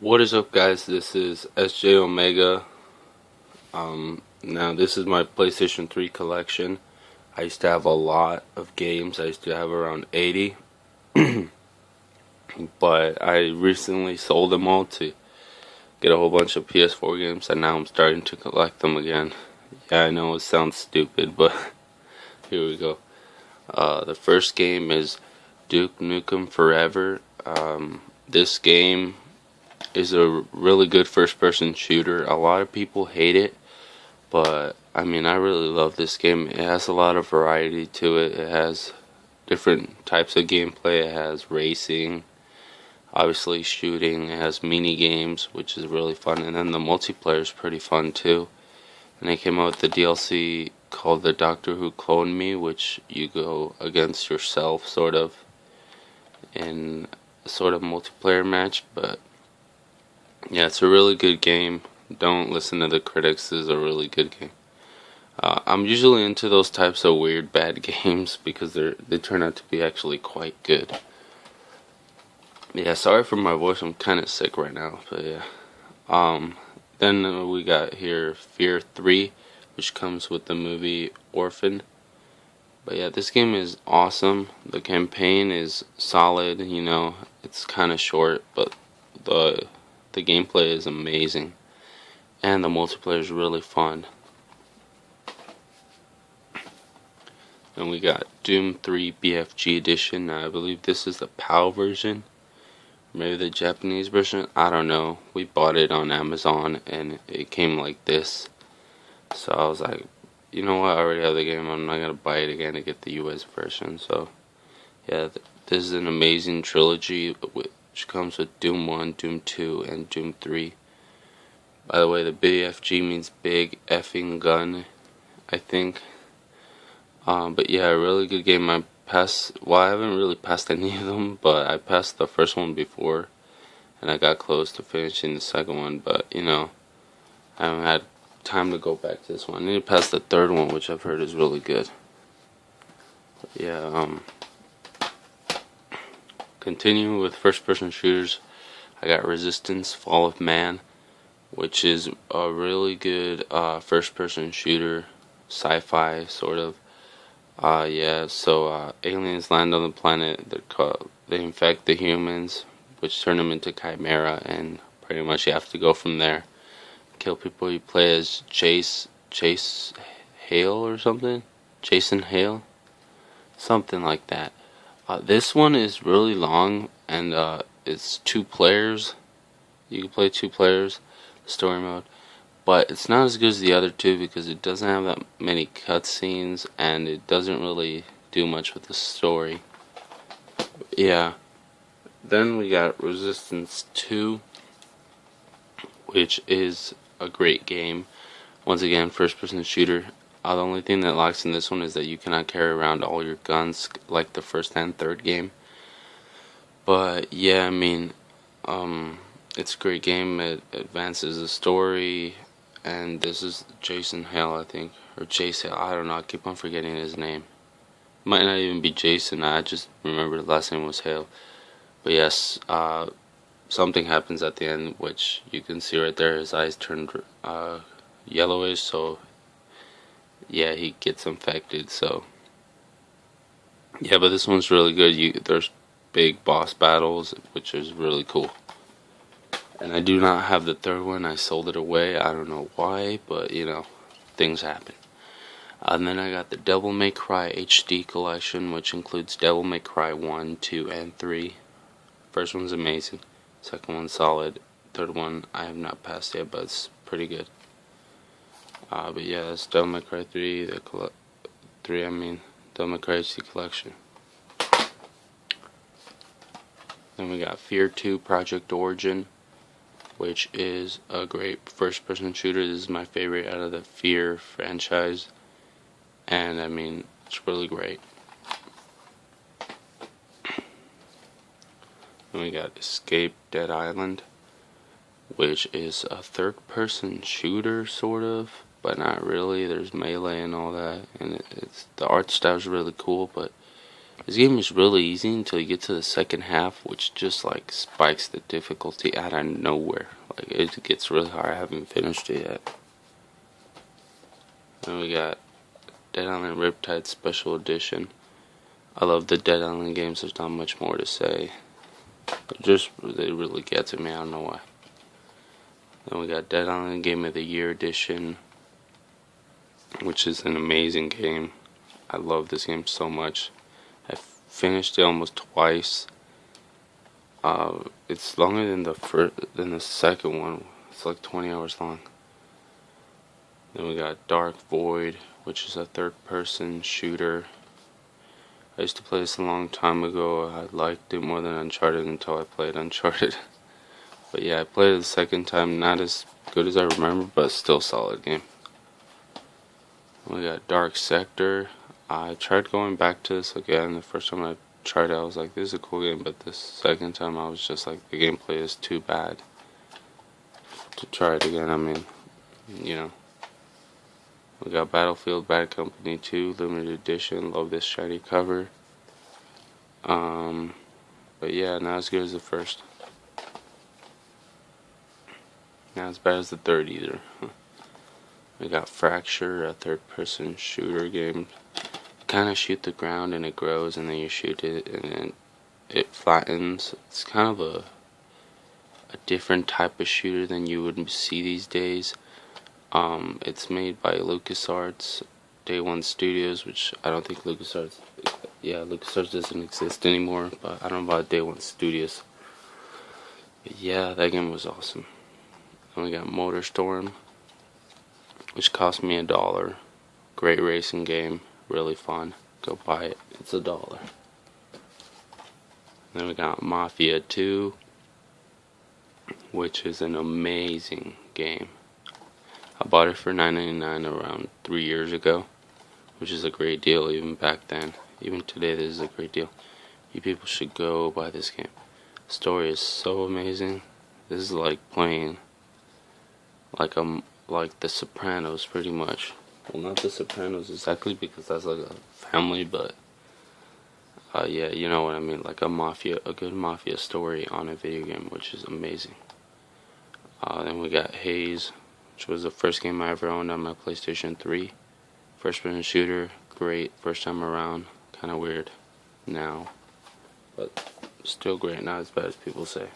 What is up, guys? This is SJ Omega. Now this is my PlayStation 3 collection. I used to have a lot of games. I used to have around 80, but I recently sold them all to get a whole bunch of PS4 games, and now I'm starting to collect them again. Yeah, I know it sounds stupid, but here we go. The first game is Duke Nukem Forever. This game is a really good first-person shooter. A lot of people hate it, but I mean, I really love this game. It has a lot of variety to it. It has different types of gameplay. It has racing, obviously shooting. It has mini games, which is really fun, and then the multiplayer is pretty fun too. And they came out with the DLC called the Doctor Who Clone Me, which you go against yourself, sort of, in a sort of multiplayer match. But yeah, it's a really good game. Don't listen to the critics. This is a really good game. I'm usually into those types of weird bad games because they turn out to be actually quite good. Yeah, sorry for my voice. I'm kind of sick right now, but yeah. Then we got here Fear 3, which comes with the movie Orphan. But yeah, this game is awesome. The campaign is solid. It's kind of short, but the gameplay is amazing, and the multiplayer is really fun. And we got Doom 3 BFG Edition. I believe this is the PAL version, maybe the Japanese version. I don't know. We bought it on Amazon, and it came like this. So I was like, you know what? I already have the game. I'm not gonna buy it again to get the US version. So yeah, this is an amazing trilogy which comes with Doom 1, Doom 2, and Doom 3. By the way, the BFG means big effing gun, I think. But yeah, a really good game. I haven't really passed any of them, but I passed the first one before, and I got close to finishing the second one, but I haven't had time to go back to this one. I need to pass the third one, which I've heard is really good. But yeah, continuing with first-person shooters, I got Resistance: Fall of Man, which is a really good first-person shooter, sci-fi sort of. So aliens land on the planet. They infect the humans, which turn them into chimera, and pretty much you have to go from there. Kill people. You play as Chase Hale or something. Jason Hale, something like that. This one is really long, and it's 2 players. You can play 2 players, story mode. But it's not as good as the other 2 because it doesn't have that many cutscenes, and it doesn't really do much with the story. Yeah. Then we got Resistance 2, which is a great game. Once again, first-person shooter. The only thing that lacks in this one is that you cannot carry around all your guns like the first and third game. But yeah, I mean, it's a great game. It advances the story. And this is Jason Hale, I think. Or Jace Hale. I don't know. I keep on forgetting his name. Might not even be Jason. I just remember the last name was Hale. But yes, something happens at the end, which you can see right there. His eyes turned yellowish. So, yeah, he gets infected. So, yeah, but this one's really good. There's big boss battles, which is really cool. And I do not have the third one. I sold it away. I don't know why, but things happen. And then I got the Devil May Cry HD collection, which includes Devil May Cry 1, 2, and 3. First one's amazing. Second one's solid. Third one I have not passed yet, but it's pretty good. But yeah, that's Devil May Cry 3. Devil May Cry HD collection. Then we got Fear 2 Project Origin, which is a great first-person shooter. This is my favorite out of the Fear franchise, and I mean, it's really great. Then we got Escape Dead Island, which is a third-person shooter, sort of, but not really. There's melee and all that, and the art style is really cool, but This game is really easy until you get to the second half, which just like spikes the difficulty out of nowhere. Like it gets really hard. I haven't finished it yet. Then we got Dead Island Riptide Special Edition. I love the Dead Island games. There's not much more to say. They really get to me. I don't know why. Then we got Dead Island Game of the Year Edition, which is an amazing game. I love this game so much. I finished it almost twice. It's longer than the second one. It's like 20 hours long. Then we got Dark Void, which is a third-person shooter. I used to play this a long time ago. I liked it more than Uncharted until I played Uncharted. But yeah, I played it the second time. Not as good as I remember, but still solid game. We got Dark Sector. I tried going back to this again. The first time I tried it, I was like, this is a cool game. But this second time, I was just like, the gameplay is too bad to try it again. I mean, you know. We got Battlefield Bad Company 2 Limited Edition. Love this shiny cover. But yeah, not as good as the first. Not as bad as the third either. We got Fracture, a third-person shooter game. You kind of shoot the ground and it grows, and then you shoot it and then it flattens. It's kind of a different type of shooter than you would see these days. It's made by LucasArts, Day One Studios, which I don't think LucasArts doesn't exist anymore, but I don't know about Day One Studios. But yeah, that game was awesome. And we got MotorStorm, which cost me $1. Great racing game, really fun. Go buy it, it's $1. Then we got Mafia 2, which is an amazing game. I bought it for $9.99 around 3 years ago, which is a great deal even back then. Even today, this is a great deal. You people should go buy this game. The story is so amazing. This is like playing like The Sopranos, pretty much. Well, not The Sopranos exactly, because that's like a family, but yeah, you know what I mean. Like a good mafia story on a video game, which is amazing. Then we got Haze, which was the first game I ever owned on my PlayStation 3. First-person shooter, great first time around. Kind of weird now, but still great. Not as bad as people say.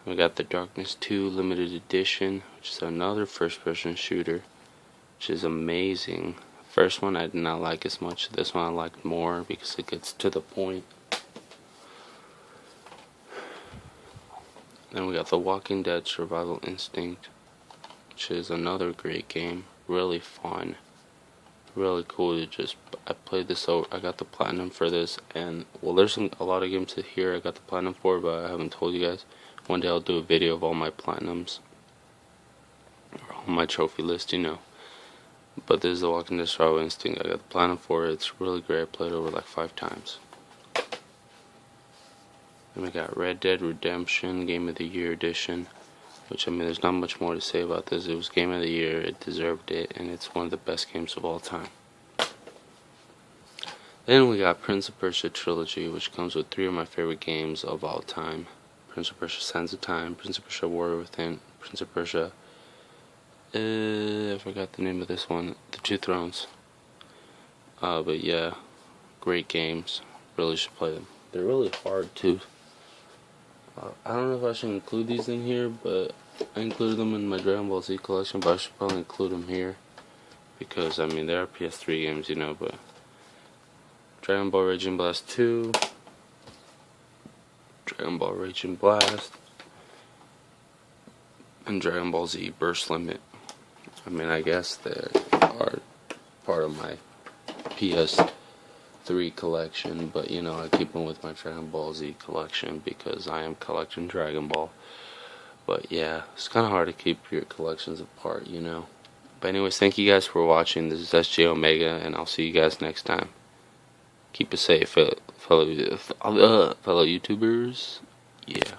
We got The Darkness 2 Limited Edition, which is another first-person shooter, which is amazing. First one I did not like as much. This one I liked more because it gets to the point. Then we got The Walking Dead Survival Instinct, which is another great game. Really fun. Really cool to just... I played this over... I got the platinum for this, and... Well, there's a lot of games here I got the platinum for, but I haven't told you guys. One day I'll do a video of all my platinums. Or all my trophy list, you know. But this is The Walking Dead Survival Instinct. I got the platinum for it. It's really great. I played it over like 5 times. Then we got Red Dead Redemption Game of the Year Edition, which, I mean, there's not much more to say about this. It was Game of the Year, it deserved it, and it's one of the best games of all time. Then we got Prince of Persia Trilogy, which comes with 3 of my favorite games of all time. Prince of Persia Sands of Time, Prince of Persia Warrior Within, Prince of Persia... I forgot the name of this one. The Two Thrones. But yeah, great games. Really should play them. They're really hard too. I don't know if I should include these in here, but I included them in my Dragon Ball Z collection, but I should probably include them here. Because, I mean, they are PS3 games, you know, but... Dragon Ball Raging Blast 2. Dragon Ball Raging Blast. And Dragon Ball Z Burst Limit. I mean, I guess they are part of my PS3 collection, but you know, I keep them with my Dragon Ball Z collection because I am collecting Dragon Ball. But yeah, it's kind of hard to keep your collections apart, you know. But anyways, thank you guys for watching. This is SJ Omega, and I'll see you guys next time. Keep it safe, fellow YouTubers. Yeah.